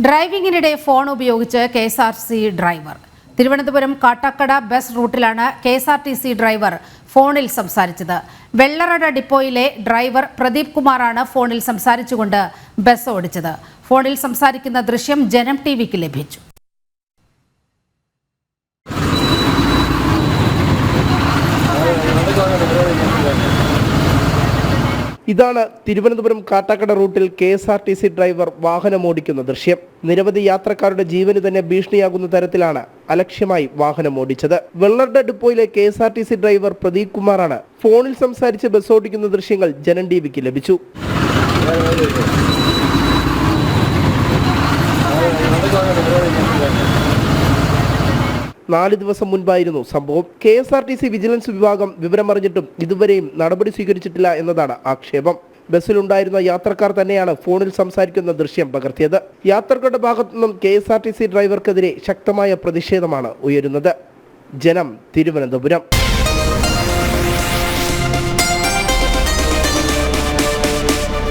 ഡ്രൈവിംഗിനിടെ phone ഉപയോഗിച്ച് KSRTC driver. Thiruvananthapuram Kattakkada bus റൂട്ടിലാണ് KSRTC driver ഫോണിൽ സംസാരിച്ചത്. വെള്ളറട ഡിപ്പോയിലെ ഡ്രൈവർ പ്രദീപ് കുമാറാണ് ഫോണിൽ സംസാരിച്ചുകൊണ്ട് ബസ് ഓടിച്ചത്. ഫോണിൽ സംസാരിക്കുന്ന ദൃശ്യം ജനം ടിവിക്ക് ലഭിച്ചു. ഇതാണ് തിരുവനന്തപുരം കാട്ടാക്കട റൂട്ടിൽ കെഎസ്ആർടിസി ഡ്രൈവർ വാഹനമോടിക്കുന്ന ദൃശ്യം. നിരവധി യാത്രക്കാരുടെ ജീവന് തന്നെ ഭീഷണിയാകുന്ന തരത്തിലാണ് അലക്ഷ്യമായി വാഹനം ഓടിച്ചത്. വെള്ളറട ഡിപ്പോയിലെ കെഎസ്ആർടിസി ഡ്രൈവർ പ്രദീപ് കുമാറാണ് ഫോണിൽ സംസാരിച്ച് ബസ് ഓടിക്കുന്ന ദൃശ്യങ്ങൾ ജനം ടിവിക്ക് ലഭിച്ചു. 4 ദിവസം മുൻപായിരുന്നു സംഭവം. കെഎസ്ആർടിസി വിജിലൻസ് വിഭാഗം വിവരമറിഞ്ഞിട്ടും ഇതുവരെയും നടപടി സ്വീകരിച്ചിട്ടില്ല എന്നതാണ് ആക്ഷേപം. ബസ്സിലുണ്ടായിരുന്ന യാത്രക്കാർ തന്നെയാണ് ഫോണിൽ സംസാരിക്കുന്ന ദൃശ്യം പകർത്തിയത്. യാത്രക്കാരുടെ ഭാഗത്തു നിന്നും കെഎസ്ആർടിസി ഡ്രൈവർക്കെതിരെ ശക്തമായ പ്രതിഷേധമാണ് ഉയരുന്നത്. ജനം, തിരുവനന്തപുരം.